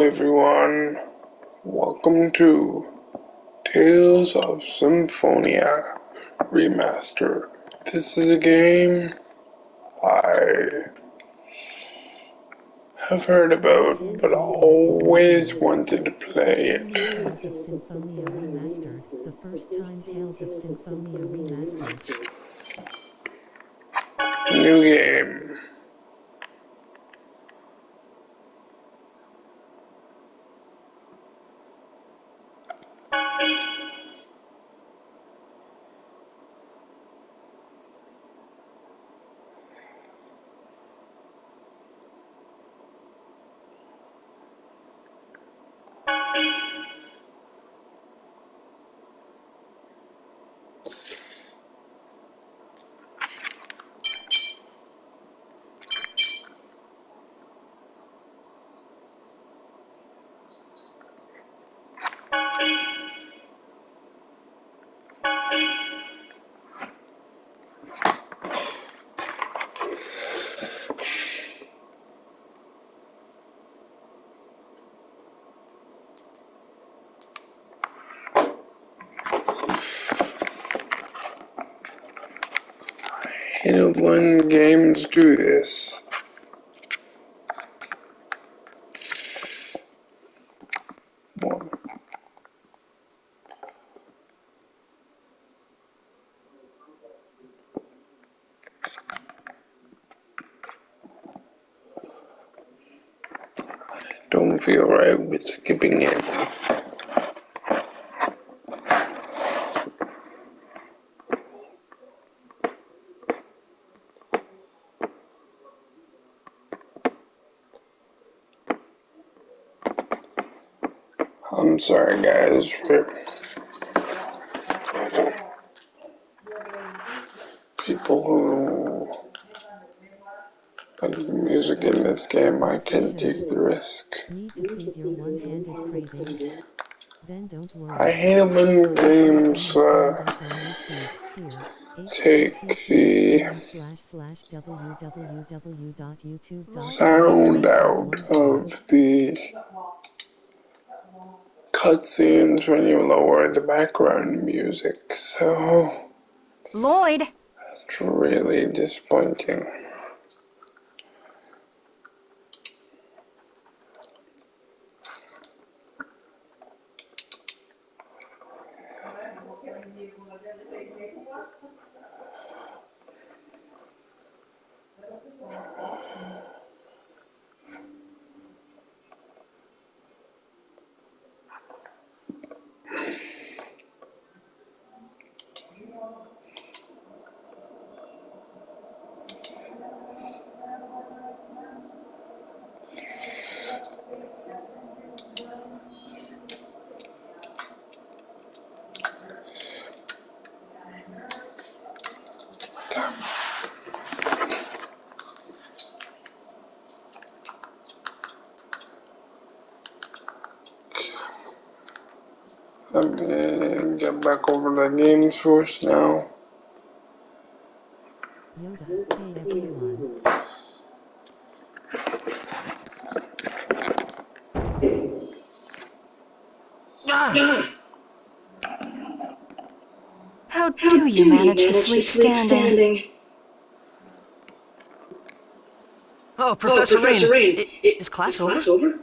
Everyone, welcome to Tales of Symphonia Remastered. This is a game I have heard about, but always wanted to play it. Tales of Symphonia Remastered, the first time Tales of Symphonia Remastered. New game. I hate it when games do this. Don't feel right with skipping it. I'm sorry guys for people who like the music in this game. I can't take the risk. Need to feed your one-handed craving? Then don't worry. I hate it when games take the sound out of the cutscenes when you lower the background music, so Lloyd! it's really disappointing. Let me get back over the game source now. Yoda, hey everyone. How do you manage to sleep standing? Oh, Professor Rain. Is class over?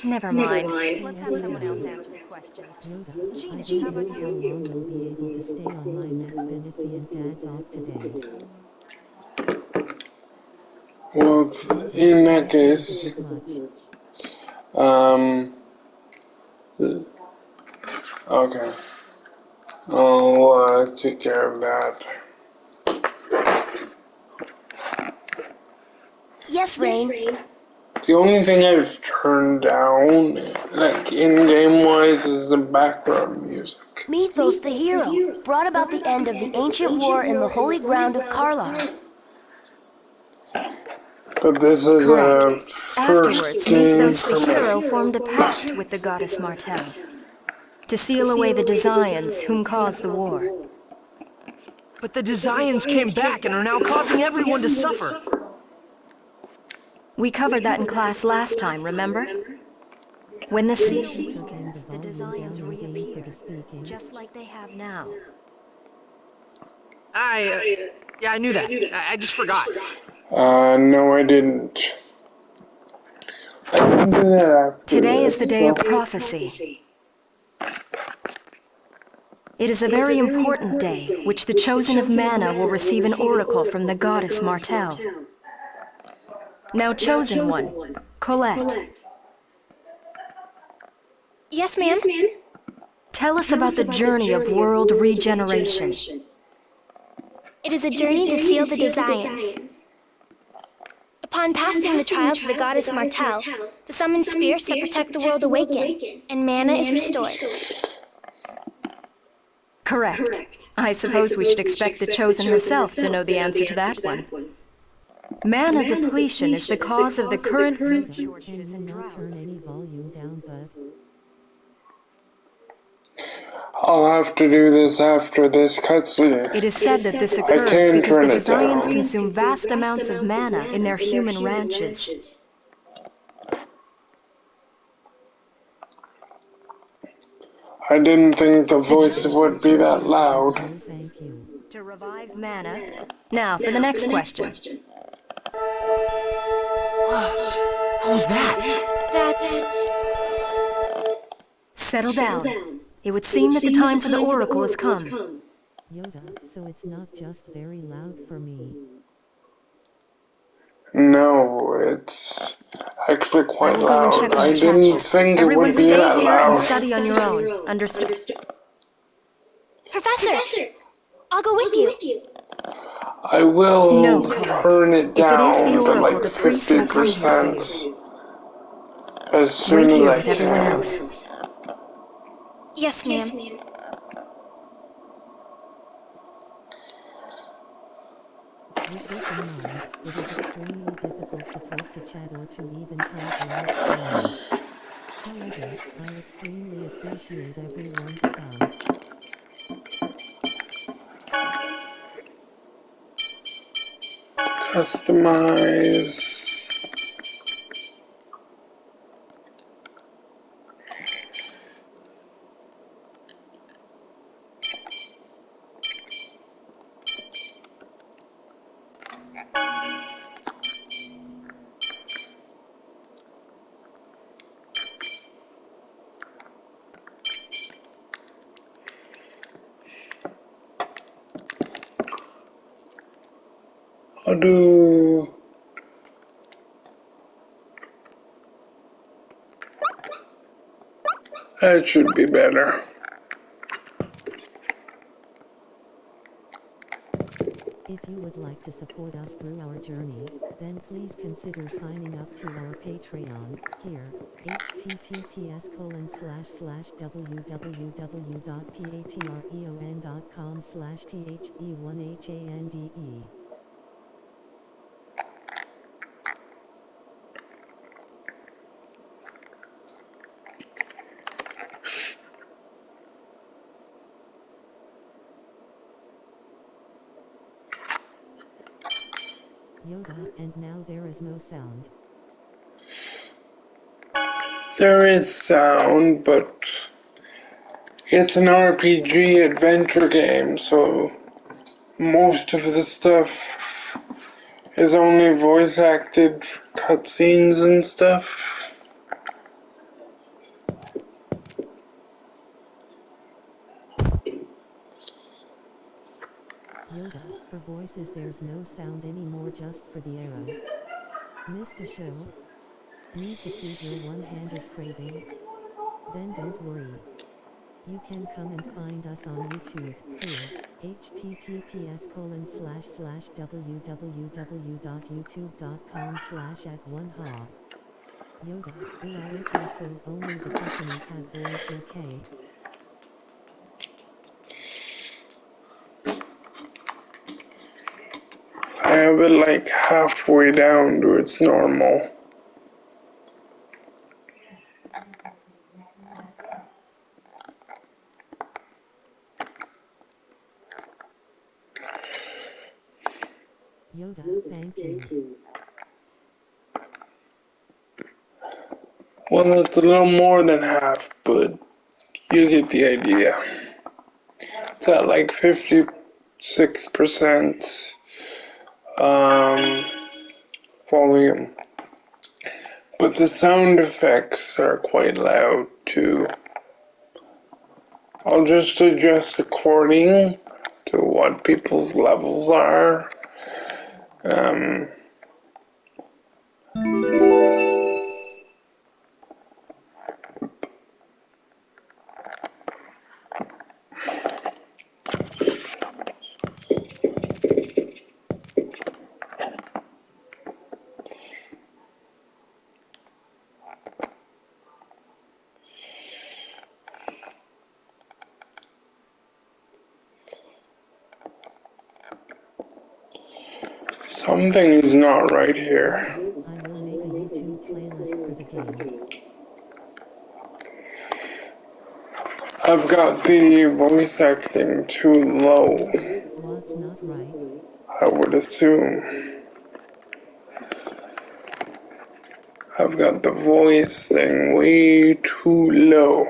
Never mind. Let's have someone else answer the question. Yoda, Gina, I just how wonder about how you? long you'll be able to stay online. That's beneficent dad's off today. Well, in that case, okay, I'll take care of that. Yes, Rain. The only thing I've turned down, like in-game wise, is the background music. Mythos the hero brought about the end of the ancient war in the holy ground of Carlisle. But this is Correct. a first Afterwards, game Mythos for the me. hero formed a pact with the goddess Martel to seal away the Desians whom caused the war. But the Desians came back and are now causing everyone to suffer. We covered that in class last time, remember? When the seal Turn weakens, the volume designs down again for reappear, the speaking. just like they have now. Yeah, I knew that. I just forgot. No, I didn't. I can do that after Today is this, the day of though. prophecy. It is a very important day, which the chosen of Mana will receive an oracle from the goddess Martel. Now, chosen one, Colette, Yes, ma'am. tell us about the journey of world regeneration. It is a journey to seal the Designs. Upon passing the trials of the goddess Martel, the summoned spirits that protect the world awaken, and mana is restored. Correct. I suppose we should expect the chosen herself to know the answer to that one. Mana depletion is the cause of the current food shortages and Can you not turn droughts. any volume down, bud? I'll have to do this after this cutscene. It is said that this I occurs can because the turn it Designs down. consume vast amounts of mana in their human ranches. I didn't think the voice would be that loud. Thank you. To revive mana. Now, for the next question. Who's that? That's... Settle down. It would seem that the time for the oracle has come. Yoda, so it's not just very loud for me. No, it's actually I quite will go and check loud. on I the didn't chapel. think it Everyone would be stay that here and loud. study on your own. Understood? Professor! I'll go with you. I will No, Colette. turn it If it is the down to oracle, like the priests will come here for 50% you. as soon Wait as here I with everyone can. else. Yes, ma'am. With this in mind, it is extremely difficult to talk to chat or to even type last time. However, I extremely appreciate everyone to come. Customize. I'll do... That should be better. If you would like to support us through our journey, then please consider signing up to our Patreon, here, https://www.patreon.com/the1hande. Yoda, and now there is no sound. There is sound, but it's an RPG adventure game, so most of the stuff is only voice acted cutscenes and stuff. Yoda, for voices there's no sound anymore just for the arrow. Missed a show? Need to feed your one-handed craving? Then don't worry. You can come and find us on YouTube, here, https://www.youtube.com/@1ha. Yoda, okay, so only the companies have voice, okay? I have it like halfway down to its normal. Yoda, thank you. Well, it's a little more than half, but you get the idea. It's at like 56% volume. But the sound effects are quite loud too. I'll just adjust according to what people's levels are. Something is not right here. I will make a YouTube playlist for the game. I've got the voice acting too low, What's not right? I would assume. I've got the voice thing way too low.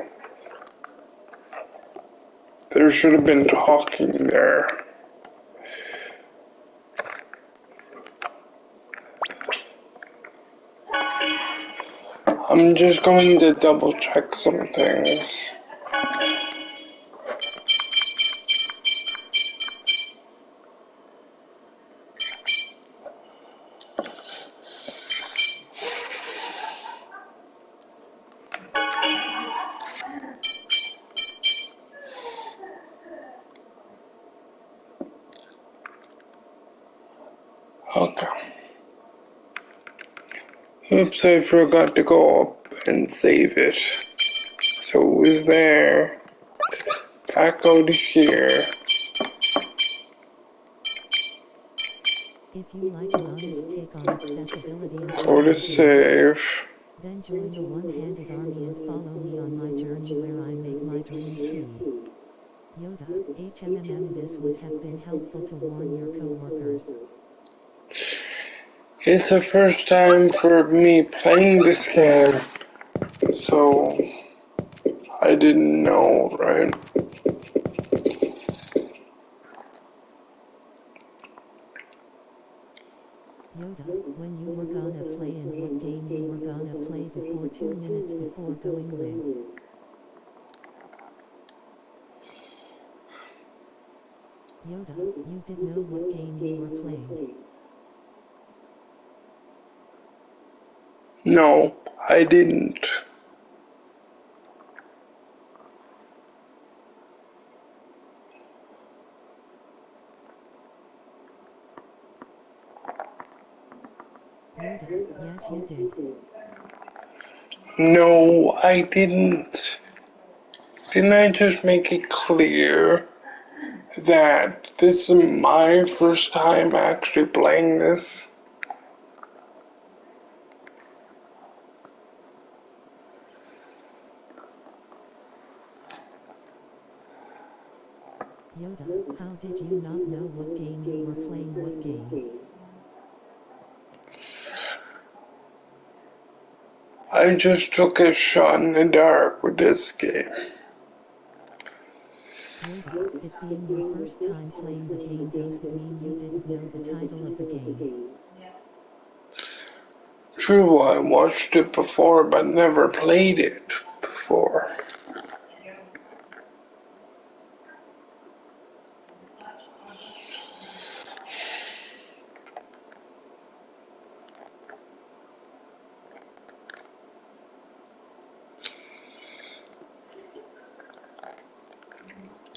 There should have been talking there. I'm just going to double check some things. Okay. Oops, I forgot to go up and save it. So it was there. Back out here. If you like an honest take on accessibility of Go to save. then join the one-handed army and follow me on my journey where I make my dreams see. Yoda, HMMM, this would have been helpful to warn your co-workers. It's the first time for me playing this game, so I didn't know, right? Yoda, when you were gonna play and what game you were gonna play before 2 minutes before going live. Yoda, you did know what game you were playing. No, I didn't. Yoda, yes you did. No, I didn't. Didn't I just make it clear that this is my first time actually playing this? Yoda, how did you not know what game you were playing? What game? I just took a shot in the dark with this game. Yoda, it being your first time playing the game doesn't mean you didn't know the title of the game. True, I watched it before, but never played it before.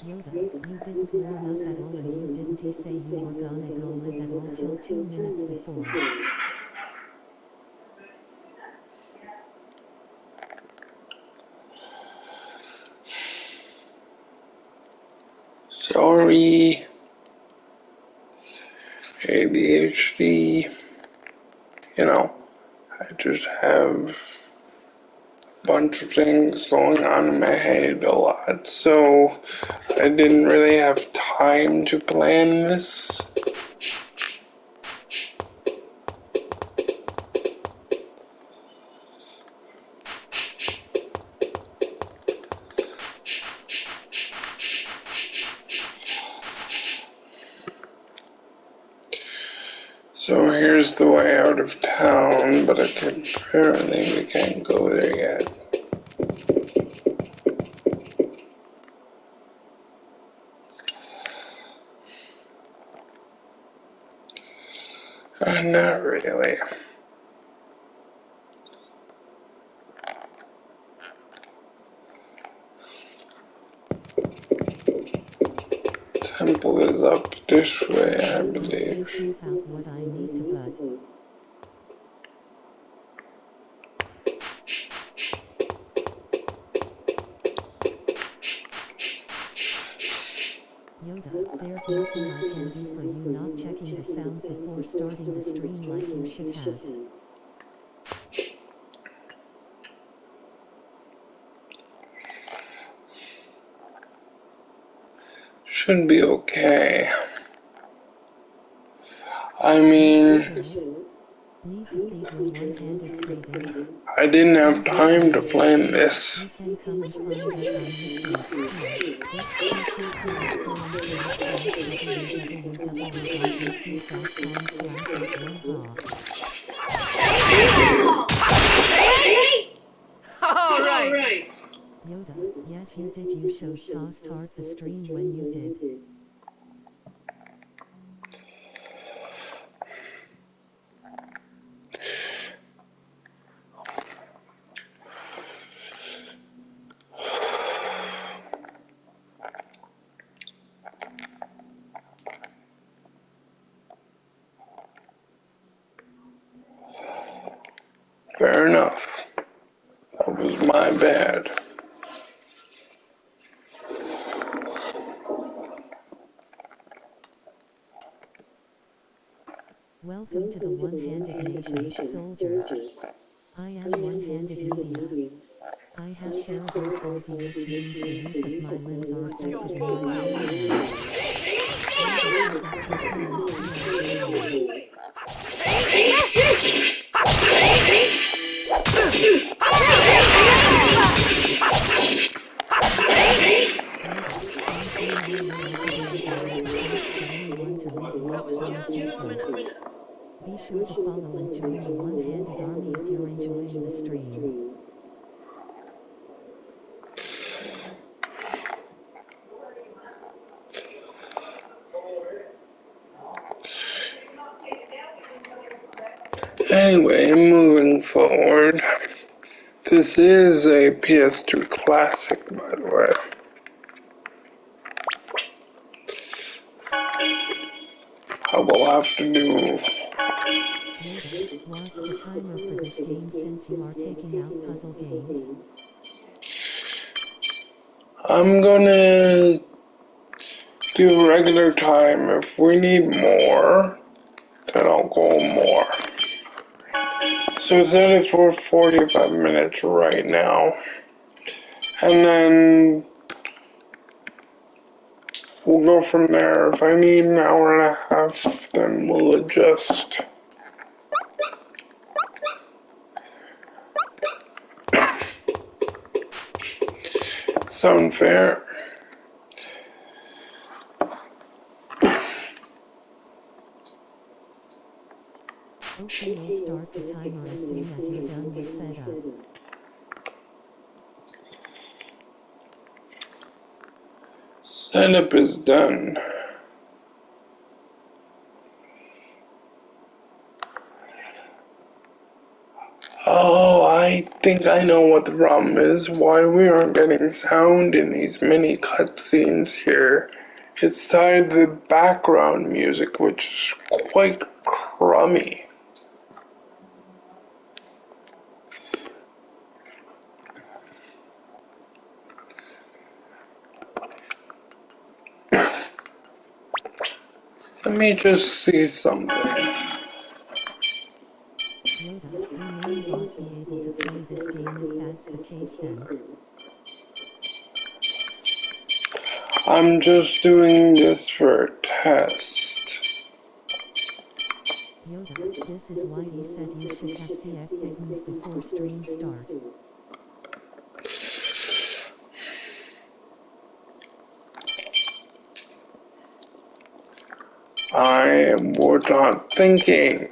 Yoda, you didn't warn us at all and you didn't say you were gonna go live at all till 2 minutes before. Sorry. ADHD. You know, I just have a bunch of things going on in my head a lot, so I didn't really have time to plan this. So here's the way out of town, but apparently we can't go there yet. Not really. Temple is up this way, I believe. Sniff out what I need to put. Yoda, there's nothing I can do for you not checking the sound before starting the stream like you should have. Should be okay. I mean, Need to feed your one-handed craving. I didn't have time to plan this. You can come and find us on YouTube. https://www.youtube.com/@1ha. All right. Yoda, yes you did. You shows to start the stream when you did. Fair enough. That was my bad. Welcome to the One-Handed Nation, soldiers. I am One-Handed Media. I have cerebral palsy, which means the use of my limbs are affected in my daily life. Just warming up. Be sure to follow and join the One-Handed Army if you're enjoying the stream. Anyway, moving forward. This is a PS2 classic, by the way. I will have to do... What's the timer for this game since you are taking out puzzle games? I'm gonna do regular time. If we need more, then I'll go more. So it's at for 45 minutes right now. And then we'll go from there. If I need an hour and a half, then we'll adjust. Sound fair? Okay, we'll start the timer as soon as you're done with setup. Setup is done. Oh, I think I know what the problem is. Why we aren't getting sound in these mini cutscenes here. It's tied to the background music, which is quite crummy. Let me just see something. Yoda, your main bot be able to play this game if that's the case then. I'm just doing this for a test. Yoda, this is why he said you should have CF Higgins before stream start. I was not thinking.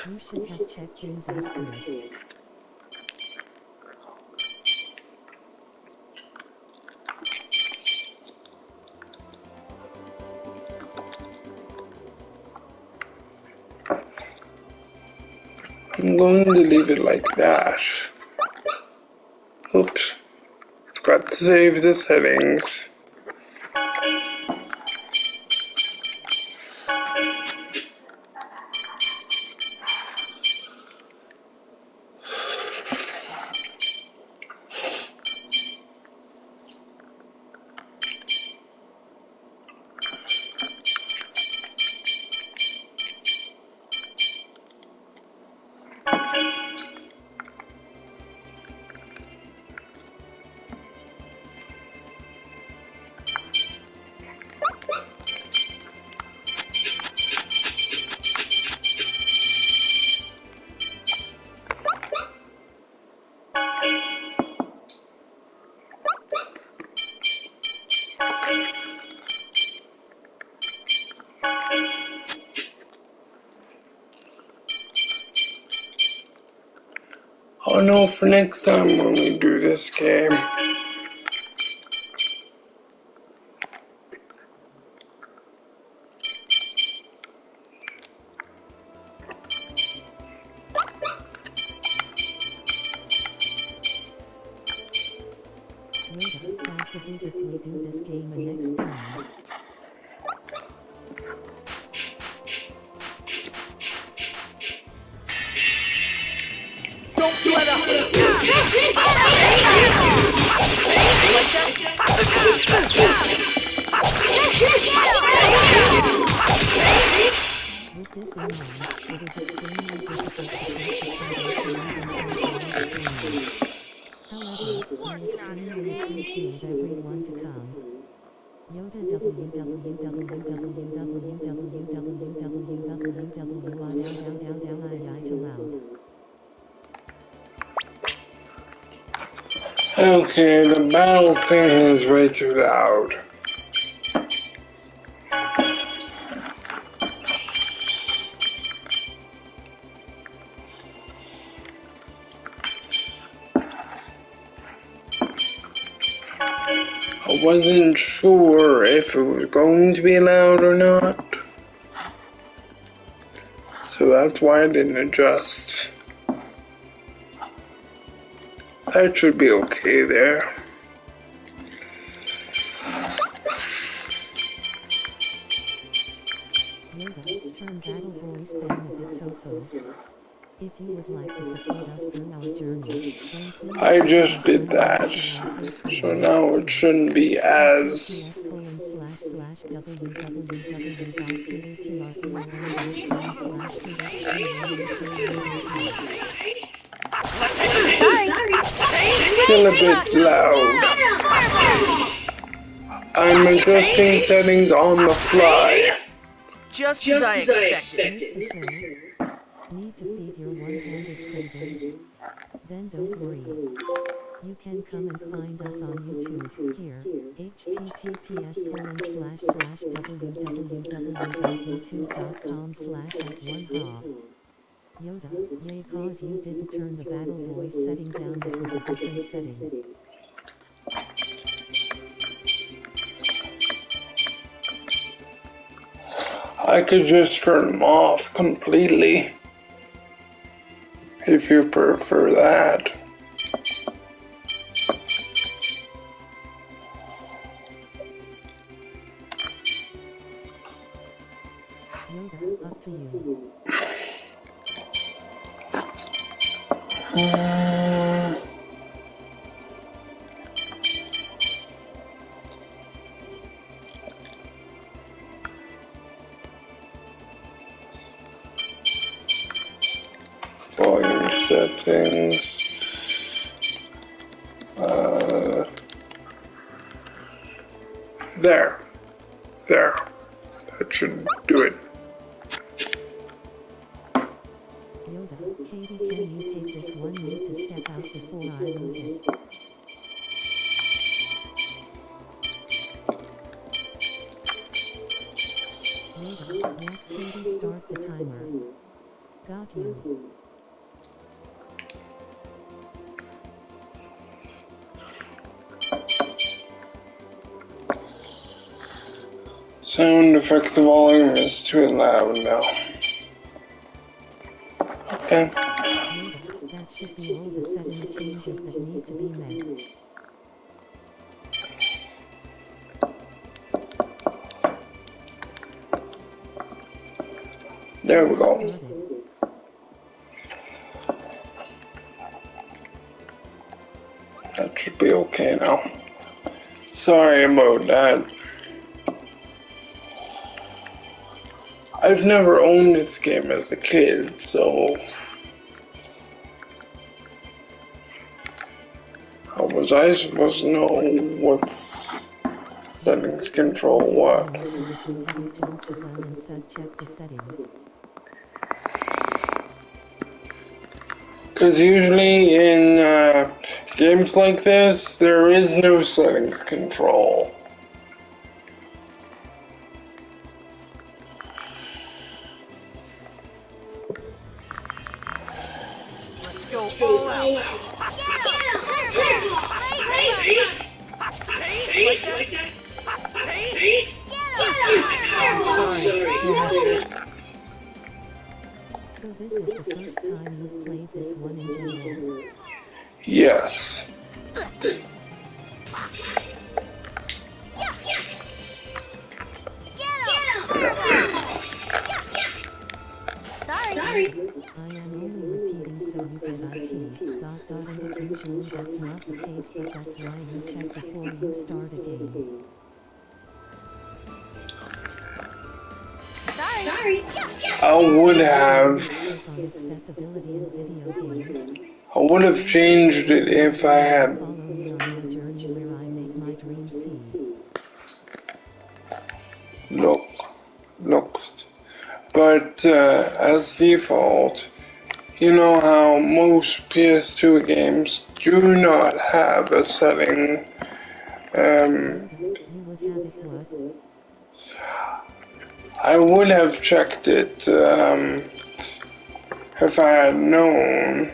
You should have checked things asterisk. I'm going to leave it like that. Oops. Forgot to save the settings. Oh no, for next time when we do this game. Yoda, that's a big if we do this game a next time. Don't let up! With this in mind, it is extremely difficult to take the shadow to Robin's journey. However, I extremely appreciate everyone to come. Yoda www to loud. Okay, the battle thing is way too loud. I wasn't sure if it was going to be loud or not. So that's why I didn't adjust. That should be okay there. Yoda, turn battle voice down a bit, Tofu. If you would like to support us through our journey, then please I just did that. So now it shouldn't be as... still a bit loud. I'm adjusting settings on the fly. Just as I expected. Missed the show? Need to feed your one-handed craving? Then don't worry. You can come and find us on YouTube, here, https://www.youtube.com/@1ha. Yoda, yay cause you didn't turn the battle voice setting down, that was a different setting. I could just turn them off completely. If you prefer that. Yoda, up to you. Volume settings. There. That should do it. Yoda, Katie, can you take this 1 minute to step out before I lose it? Katie, start the timer. Got you. Sound effects volume is too loud now. Okay. That should be all the setting changes that need to be made. There we go. That should be okay now. Sorry about that. I've never owned this game as a kid, so how was I supposed to know what's settings control what? Jumped the gun and said check the settings. Because usually in games like this, there is no settings control. Let's go all out. So this is the first time you've played this one in general? Yes. Sorry. I am only repeating so you get IT. And usually that's not the case, but that's why you check before you start a game. Sorry. I would have changed it if I had. Follow me on my journey where I make my dreams see. Looked. But as default, you know how most PS2 games do not have a setting. I would have checked it if I had known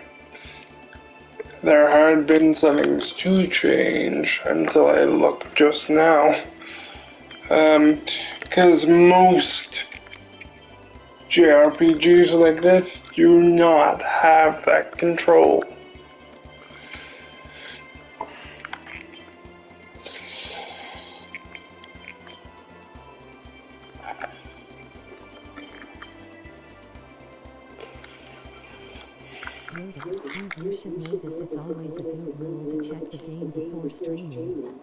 there had been settings to change until I looked just now. Because most JRPGs like this do not have that control. You should know this. It's always a good rule to check the game before streaming.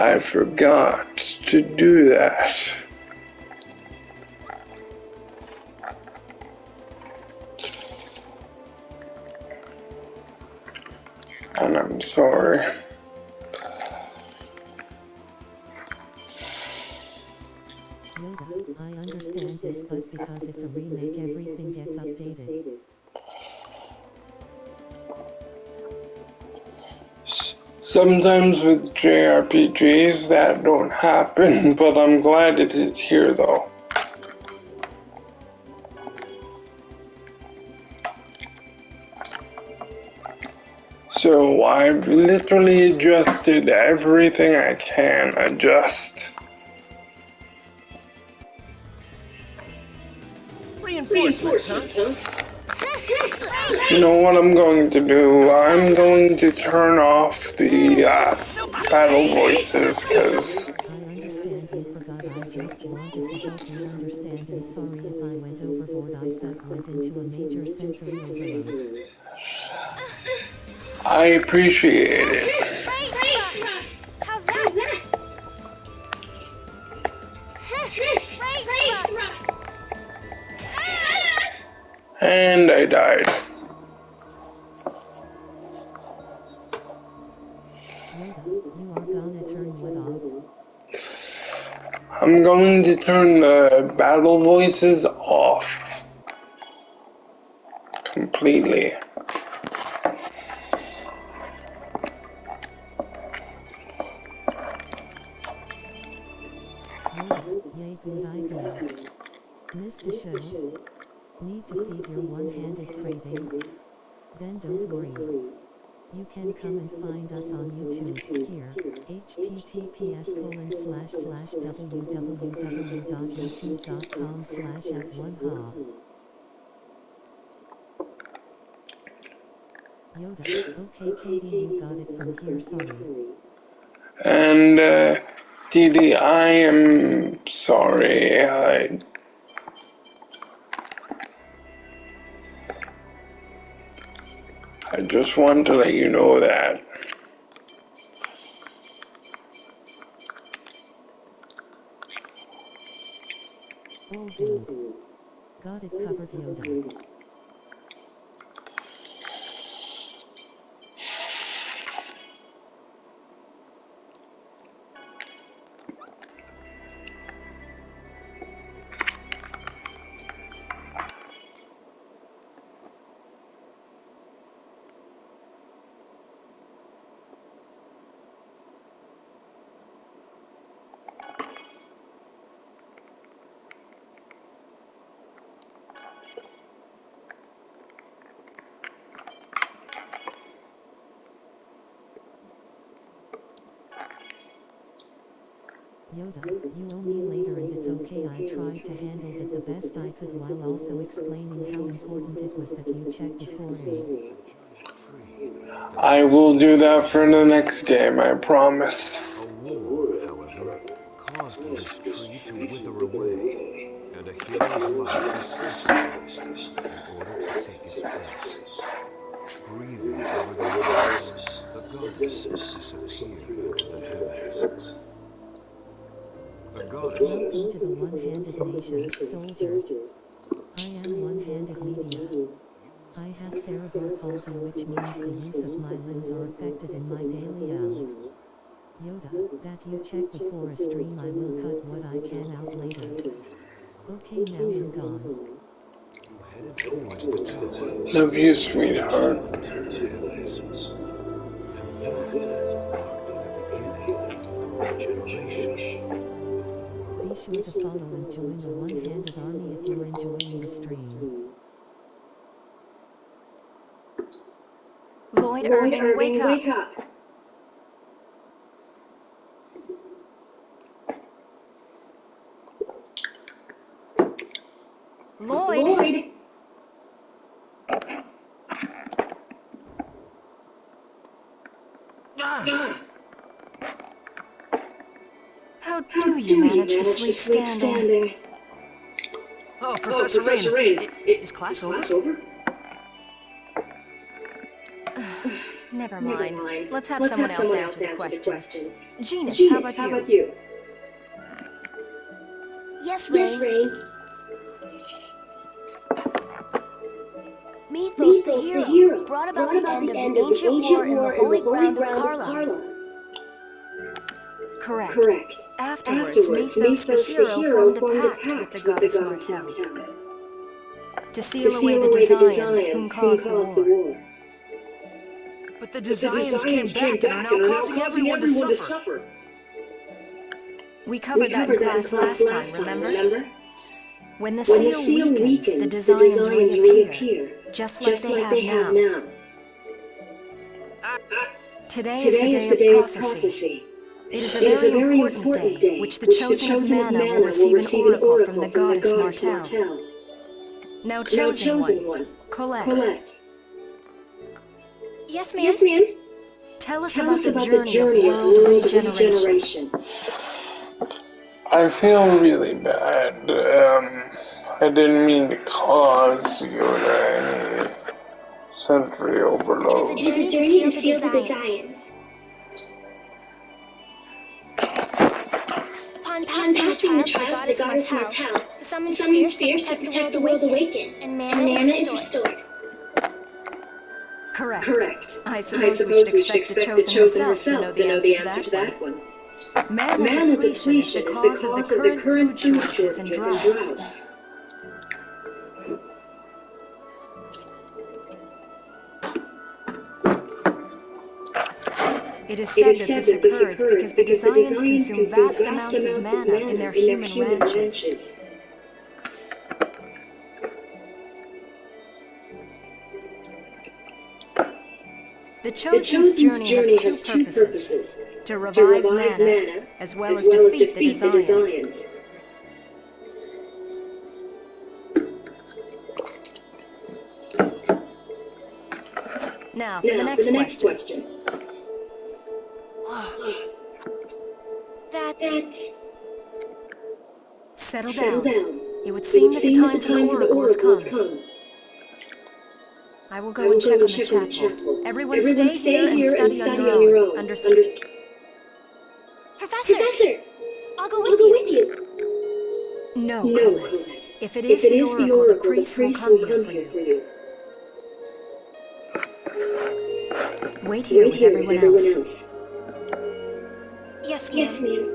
I forgot to do that. And I'm sorry. Yoda, I understand this, but because it's a remake, everything gets updated. Sometimes with JRPGs that don't happen, but I'm glad it is here though. So I've literally adjusted everything I can adjust. Reinforcements, huh? You know what I'm going to do? I'm going to turn off the battle voices, because... I understand you forgot. I just wanted to help you understand. I'm sorry if I went overboard. I went into a major sensory overload. I appreciate it. How's that? And I died. You are gonna turn what off? I'm going to turn the battle voices off. Completely. good idea. Missed a show? Need to feed your one-handed craving? Then don't worry. You can come and find us on YouTube, here, https://www.youtube.com/@1ha. Yoda, okay Katie, you got it from here, sorry. And, Dee Dee, I am sorry. I just wanted to let you know that. Oh good. Got it covered, Yoda. Yoda, you owe me later and it's okay, I tried to handle it the best I could while also explaining how important it was that you check before aid. I will do that for the next game, I promise. A war, however, caused this tree to wither away, and a hero's life was sacrificed in order to take its place. Grieving over the loss, the goddess disappeared into the heavens. The goddess... Welcome to the One-Handed Nation, soldiers. I am One-Handed Media. I have cerebral palsy, which means the use of my limbs are affected in my daily life. Yoda, that you check before a stream, I will cut what I can out later. Okay, now I'm gone. You headed towards the tower. Love you, sweetheart. Into the heavens. And that marked the beginning of the regeneration of the world. Be sure to follow and join the One-Handed Army if you're enjoying the stream. Lloyd Irving, wake up! Lloyd! How do you manage to sleep standing? Oh, Professor Rain, is class over? Never mind. Let's have someone else answer the question. Genus, how about you? Yes, Rain. Mythos, the hero, brought about the end of the ancient war in the holy ground of Carla. Correct. Afterwards, Mythos, the hero, formed a pact with the goddess Martel to seal away the Desians whom caused the war. But the Desians came back and are now causing everyone to suffer. We covered that in class last time, remember? When the seal weakens, the Desians reappear, just like they have now. Today is the day of prophecy. It is a very important day, which the chosen of Mana will receive an oracle from the goddess Martel. Now chosen one, Colette. Yes, ma'am. Tell us about the journey of world regeneration. I feel really bad. I didn't mean to cause Yoda any sensory overload. It is a journey to seal the Desians. Upon passing the trials of the goddess Martel, the summoned spirits that protect the world awaken, and mana is restored. Correct. I suppose we should expect the chosen herself to know the answer to that one. Mana depletion is the cause of the current food shortages and droughts. It is said that this occurs because the Desians consume vast amounts of mana in their human ranches. The Chosen's journey has two purposes: to revive mana, as well as defeat the Desians. Now, for the next question. That's... Settle down. It would seem that the time for the Oracle has come. I will go and check on the chapel. Everyone stay here and study on your own. Understood? Professor! I'll go with you. No, Colette. If it is the Oracle, the priests will come here for you. Wait here with everyone else. Yes, ma'am.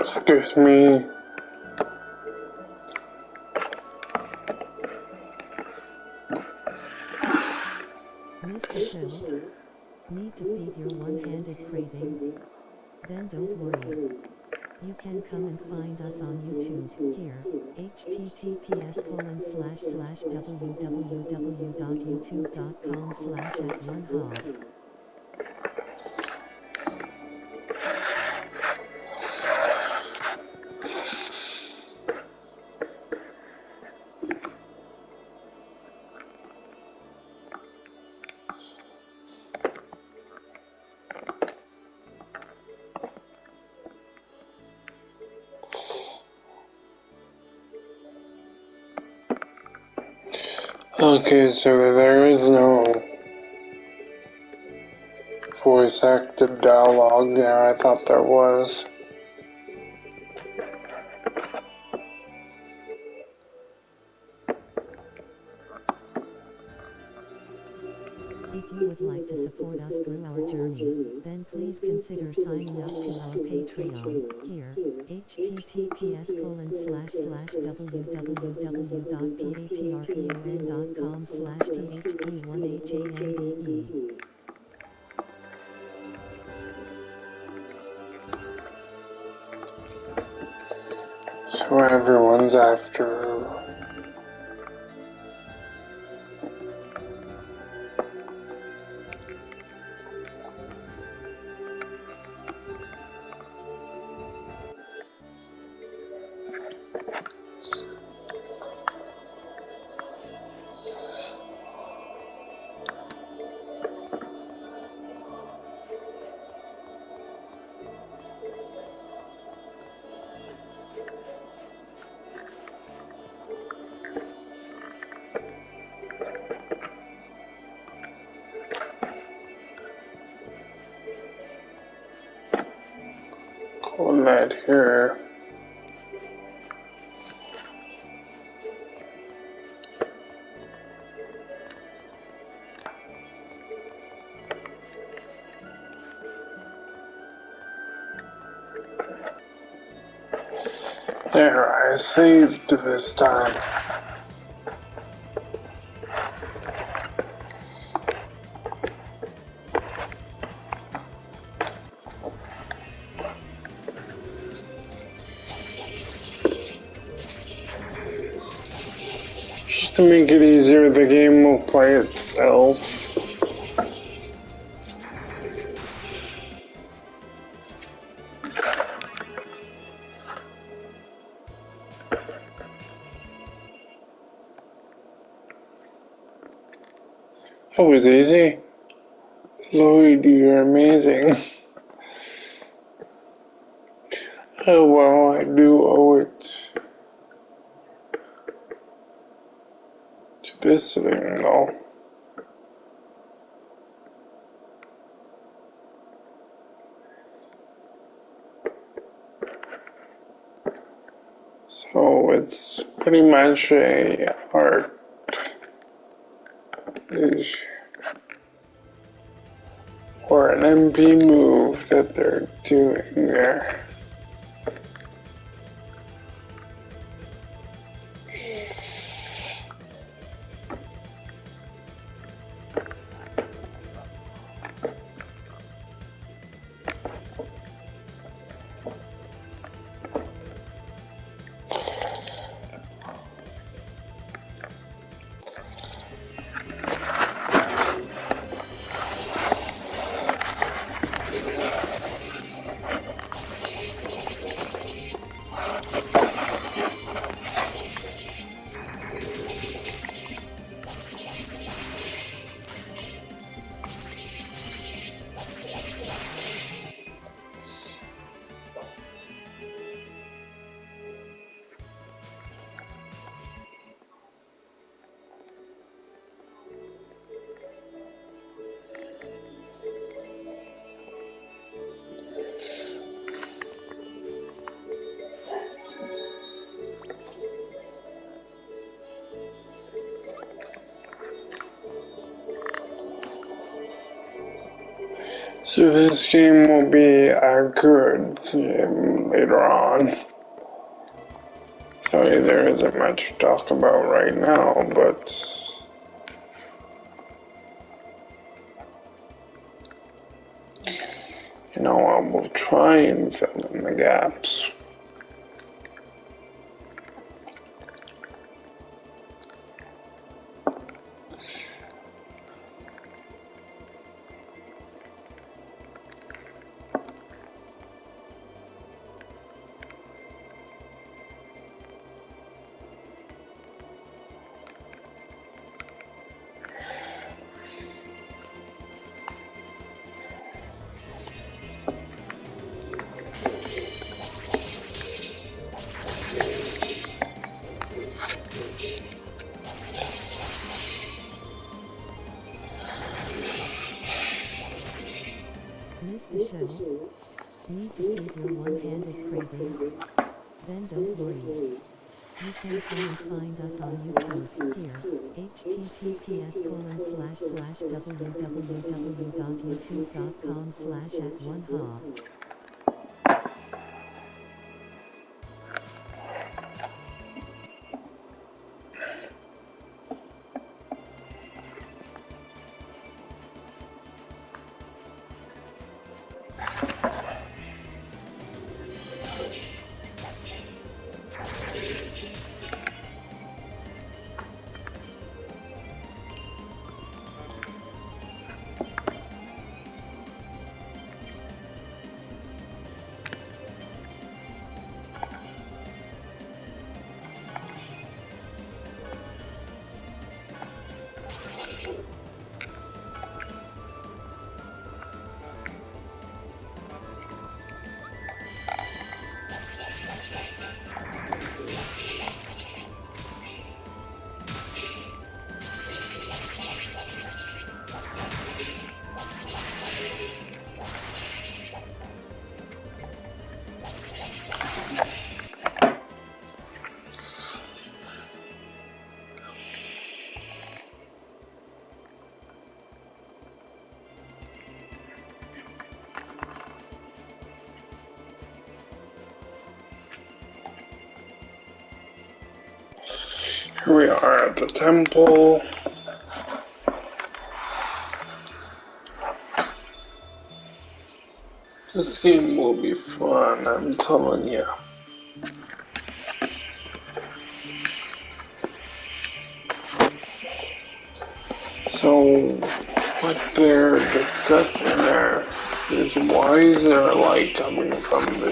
Excuse me. Mr. Show, need to feed your one-handed craving? Then don't worry. You can come and find us on YouTube, here, https://www.youtube.com/@1hog. Okay, so there is no voice acted dialogue there. I thought there was. If you would like to support us through our journey, then please consider signing up to our Patreon, here, https://www.patreon.com/thb1hande. So everyone's after. Colette here. There, I saved this time. Just to make it easier, the game will play itself. That was easy. Lloyd, you're amazing. Oh well, I do owe it to this thing though. So it's pretty much a art or an MP move that they're doing there. So this game will be a good game later on. Sorry, there isn't much to talk about right now, but you know, I will try and fill in the gaps. Missed a show? Need to feed your one-handed craving? Then don't worry. You can come and find us on YouTube, here, https://www.youtube.com/@1ha. Here we are at the temple. This game will be fun, I'm telling you. So, what they're discussing there is why is there a light coming from the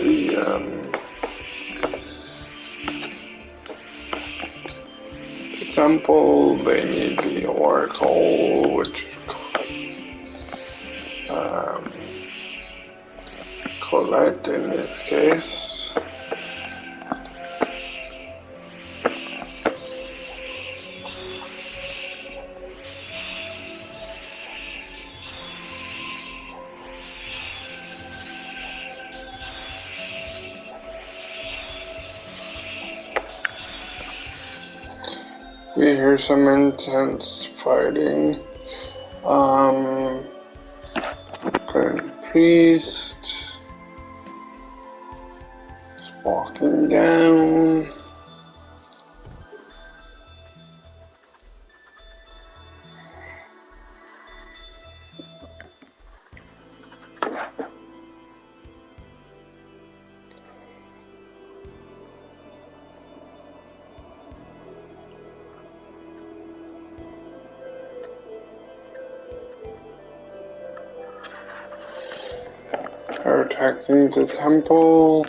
temple, they need the oracle, which Colette in this case. We hear some intense fighting. Grand Priest is walking down. They're attacking the temple.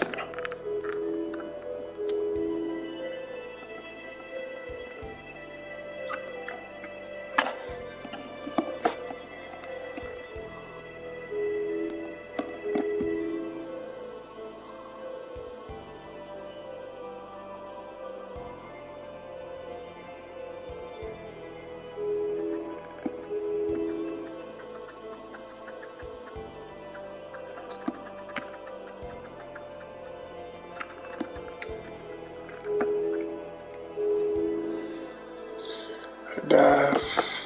Death.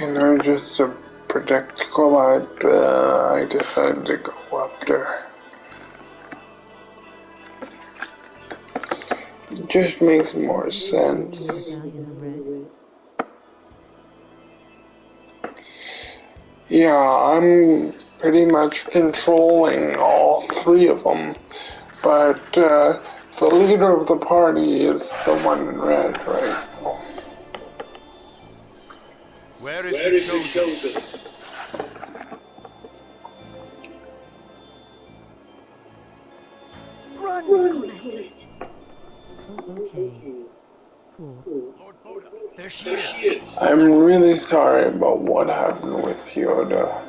In order just to protect Colette, I decided to go up there. It just makes more sense. Yeah, I'm pretty much controlling all three of them, but the leader of the party is the one in red right now. Where is the chosen? Run, Colette. Oh, okay. Cool. Lord Boda, there she is. I'm really sorry about what happened with Yoda.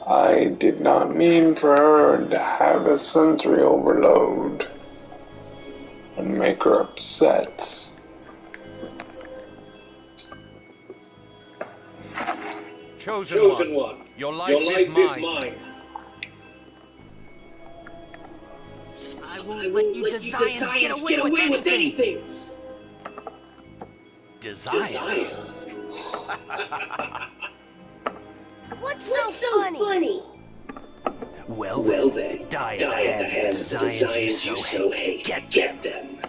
I did not mean for her to have a sensory overload and make her upset. Chosen one. Your life is mine. I won't let you Desians get away with anything. Desires? What's so funny? Well then, die at the hands of the Desians you so hate. Get them.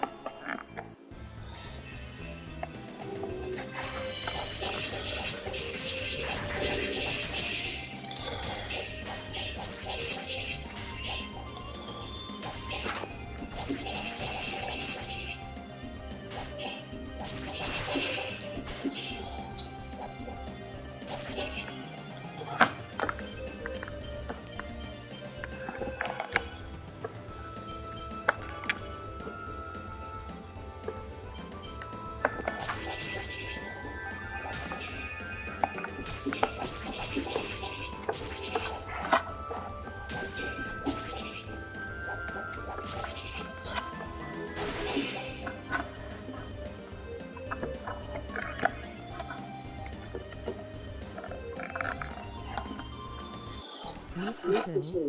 Mr. Cho,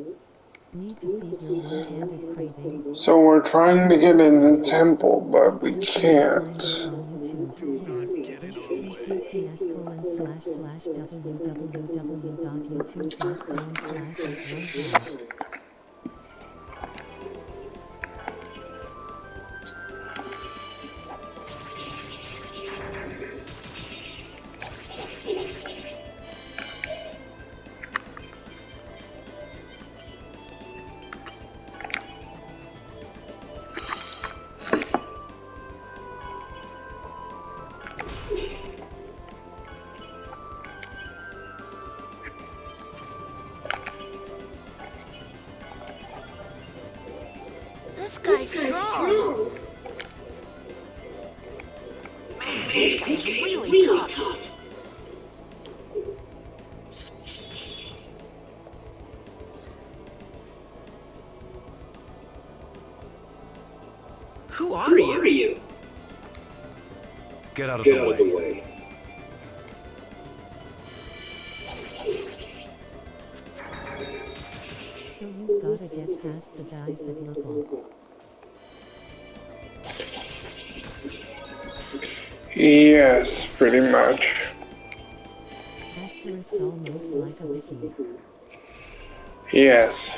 Need to feed your one-handed craving. So we're trying to get in the temple, but we Find it can't. on YouTube. Here, https://www.youtube.com/@1pod. This guy's strong. Man, this guy's really tough. Who are you? Get out of the way. So you've gotta get past the guys that look old. Yes, pretty much. Asterisk almost like a wiki. Yes.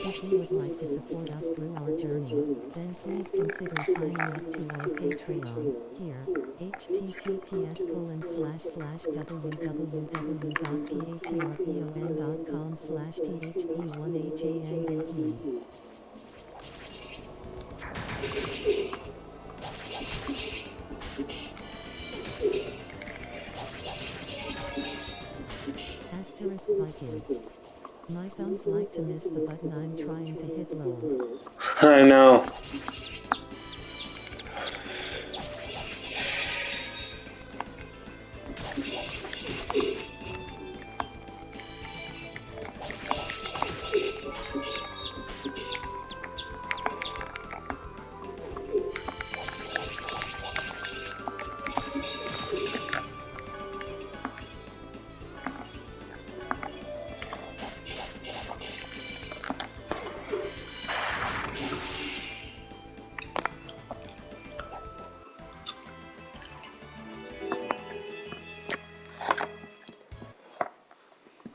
If you would like to support us through our journey, then please consider signing up to our Patreon. Here, https://www.patreon.com/theb1hande. Asterisk Viking. My thumbs like to miss the button I'm trying to hit low. I know.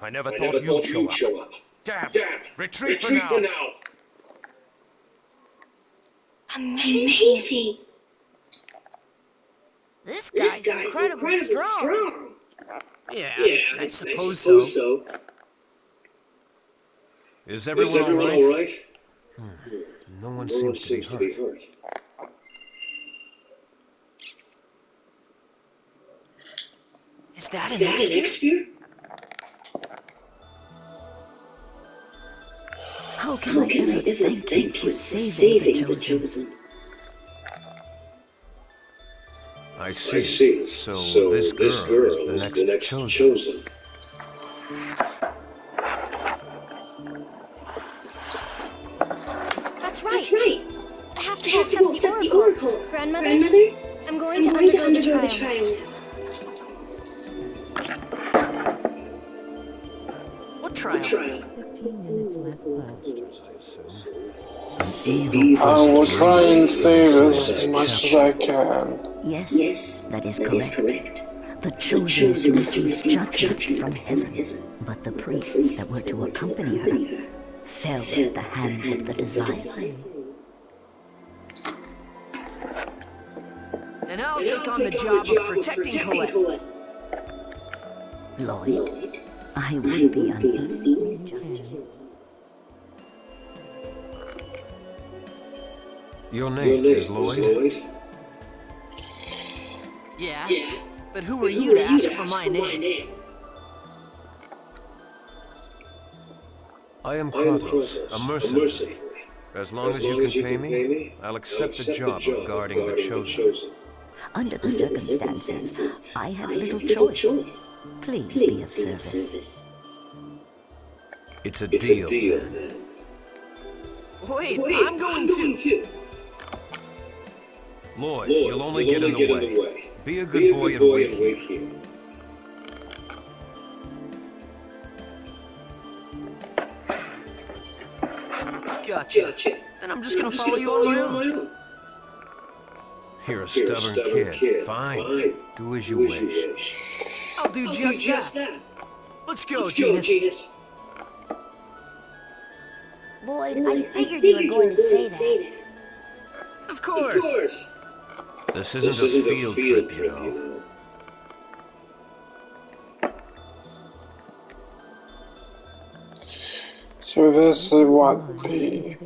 I never thought you'd show up. Damn! Retreat for now! Amazing. This guy's incredibly strong. Yeah, I suppose so. Is everyone all right? No one seems to be hurt. Is that an expert? How can I ever thank you for saving the chosen? I see. So this girl is the next chosen. That's right. I have to go accept the oracle. Grandmother, I'm going to undergo the trial now. What trial? 15 minutes left, bud. I will try and save as much as I can. Yes, that is correct. The chosen is to receive judgment from heaven, but the priests that were to accompany her fell at the hands of the Desire. Then I'll take on the job of protecting Colette. Lloyd, I would be uneasy just Your name is Lloyd? Yeah, but who are you to ask for my name? I am Kratos, a mercenary. As long as you can pay me, I'll accept the job of guarding the Chosen. Under the circumstances, I have little choice. Please be of service. It's a deal, then. Wait, I'm going too. Lloyd, you'll only get in the way. Be a good boy and wait here. Gotcha. Then I'm just gonna follow you on my own. You're a stubborn kid. Fine. Do as you wish. I'll do just that. Let's go, Genus. Lloyd, I figured you were going to say that. Of course. This isn't a field trip, you know. So this is what the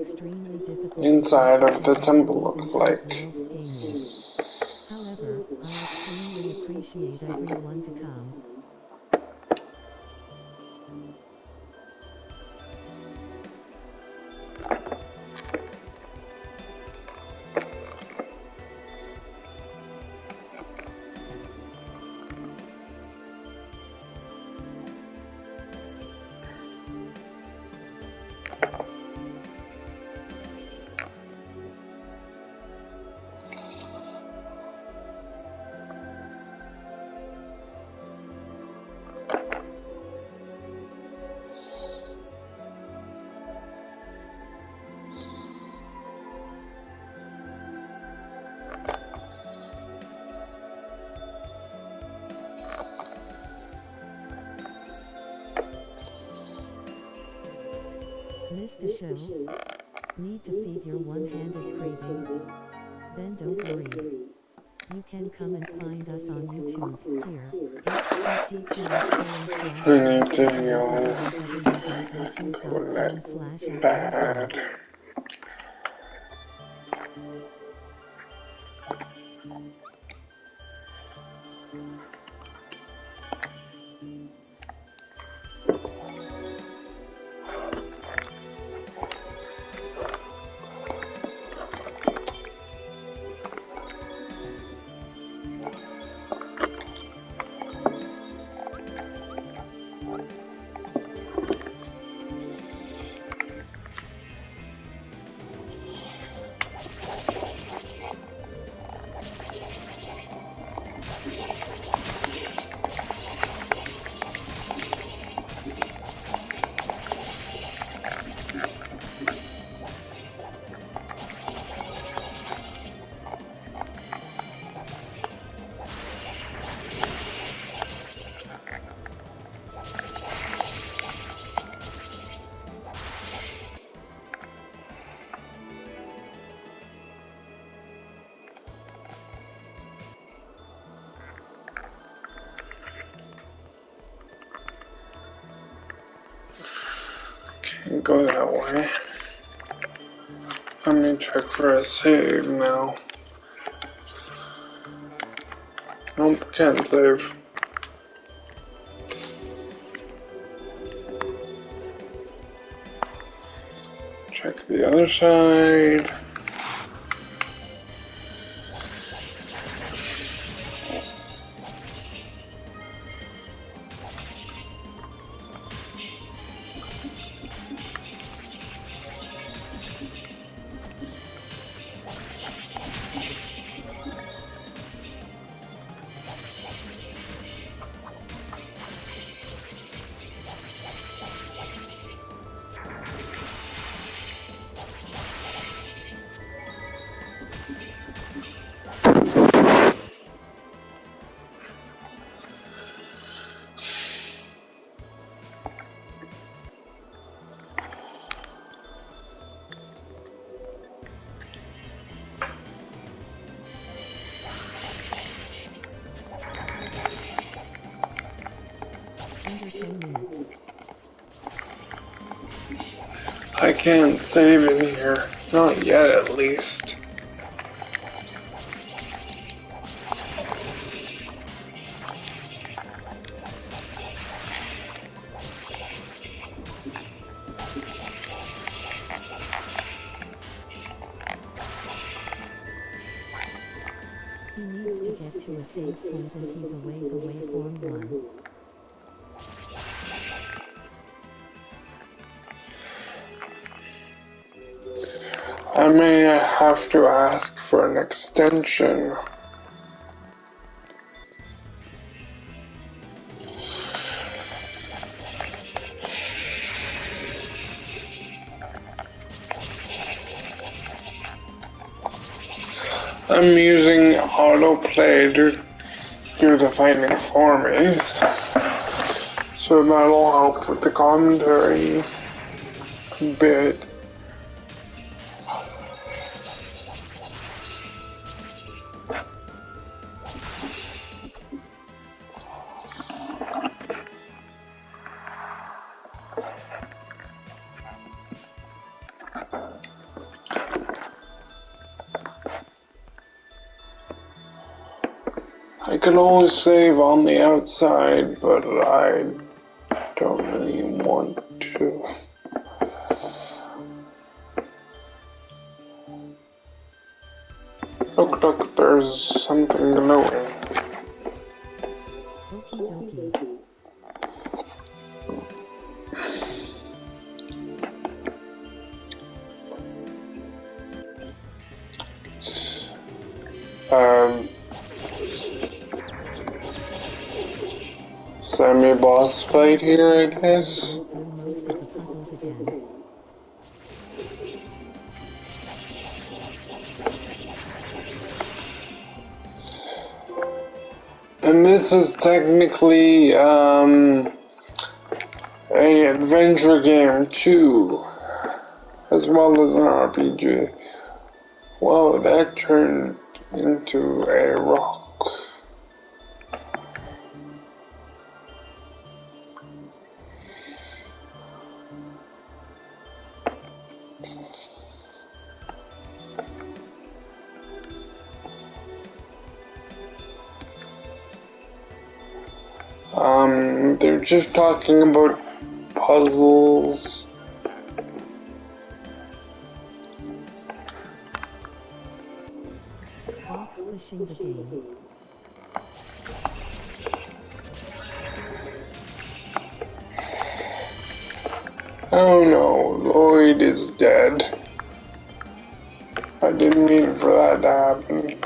inside of the temple looks like. However, I extremely appreciate everyone to come. Missed a show? Need to feed your one-handed craving? Then don't worry. You can come and find us on YouTube. Here, I need to heal. Bad. Can't go that way. Let me check for a save now. Nope, can't save. Check the other side. Under 10 minutes. I can't save in here. Not yet, at least. He needs to get to a save point and he's a ways away from one. I may have to ask for an extension. I'm using autoplay to do the fighting for me, so that'll help with the commentary a bit. I can always save on the outside, but I don't really want to. Look, there's something glowing. Okie dokie. Semi-boss fight here, I guess. Go through most of the puzzles again. And this is technically a adventure game too, as well as an RPG. Whoa, that turned into a rock. They're just talking about puzzles. Box pushing the game. Oh no, Lloyd is dead. I didn't mean for that to happen.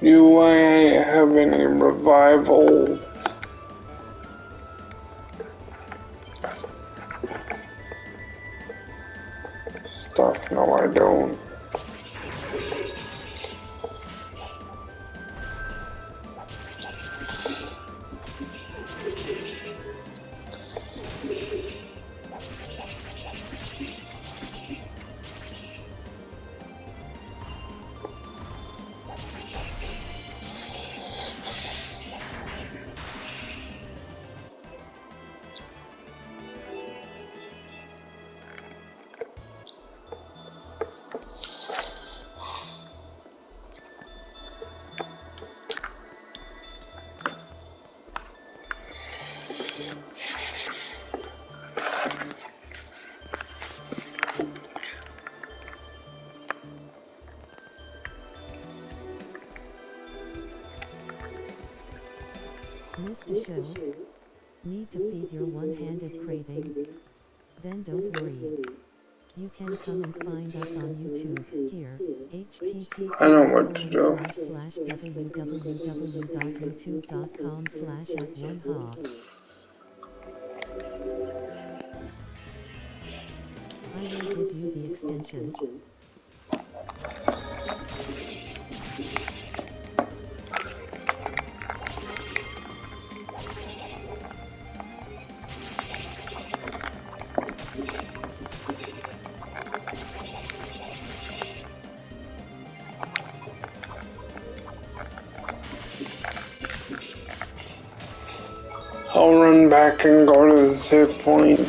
Do I have any revival stuff? No, I don't. Missed a show? Need to feed your one-handed craving? Then don't worry. You can come and find us on YouTube. Here, I know what to do. https://www.youtube.com/@1hop. I will give you the extension. I'll run back and go to the save point.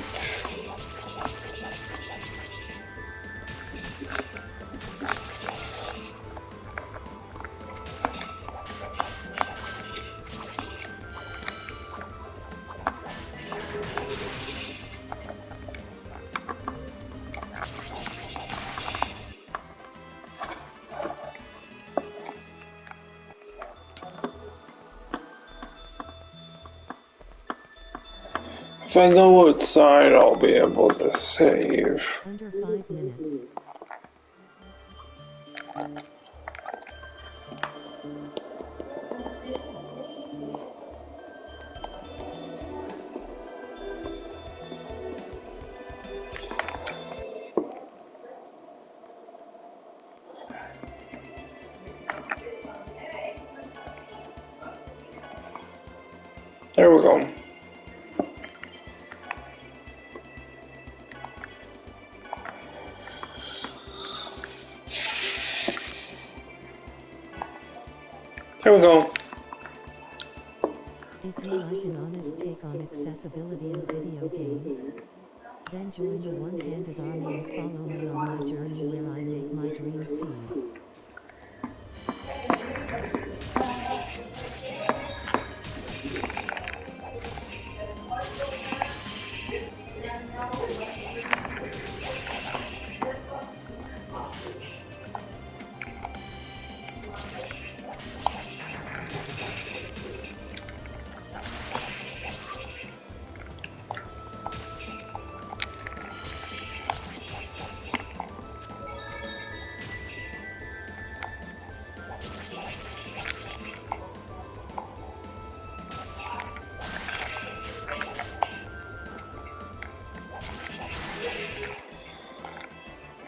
If I go outside, I'll be able to save. Under 5 minutes. There we go. There we go. If you like an honest take on accessibility in video games, then join the one-handed army and follow me on my journey where I make my dream seed.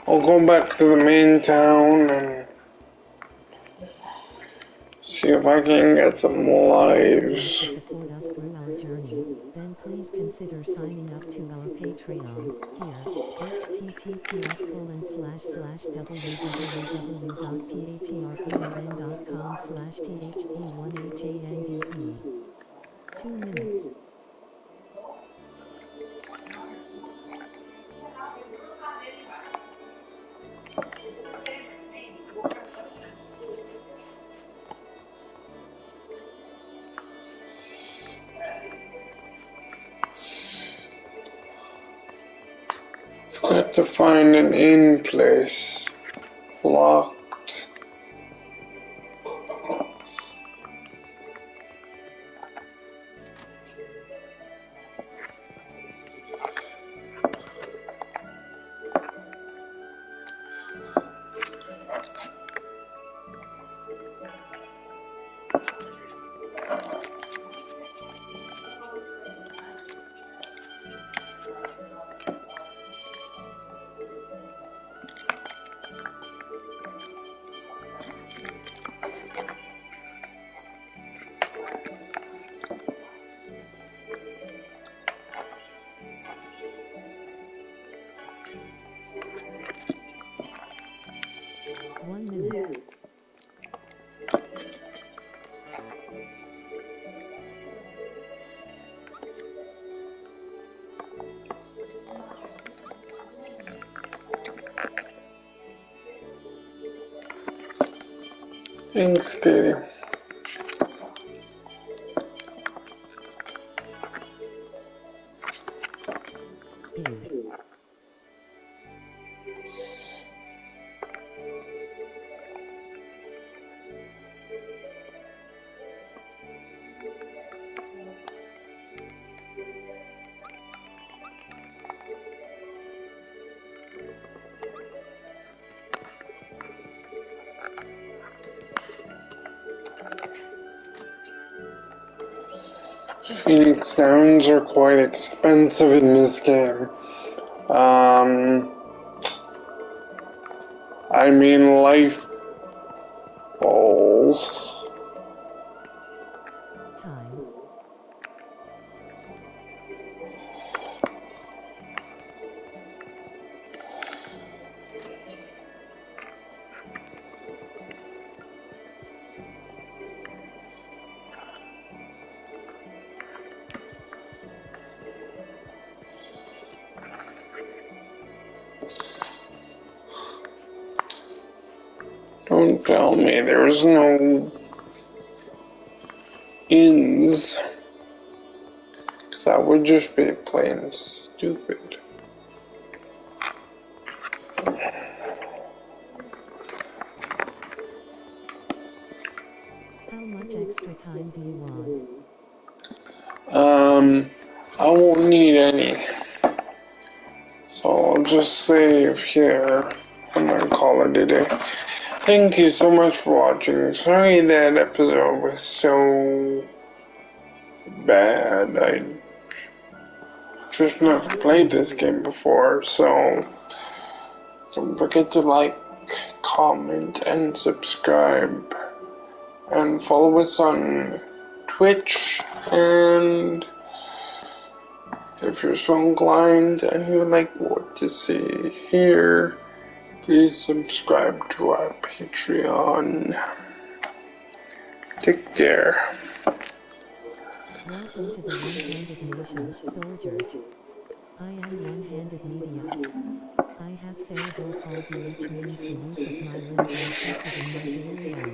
I'll go back to the main town and see if I can get some lives. To support us through our journey, then please consider signing up to our Patreon. Here, https://www.patreon.com/thb1hande. 2 minutes. Got to find an in place. Locked. Thanks, Katie. Phoenix Downs are quite expensive in this game. I mean, life balls. Don't tell me there's no inns. 'Cause that would just be plain stupid. How much extra time do you want? I won't need any. So I'll just save here and then call it a day. Thank you so much for watching. Sorry that episode was so bad. I just never played this game before, so don't forget to like, comment, and subscribe. And follow us on Twitch, and if you're so inclined and you would like what to see here, please subscribe to our Patreon. Take care. Welcome to the One-Handed Nation, soldiers. I am One-Handed Media. I have cerebral palsy, which means the use of my limbs are affected in my daily life.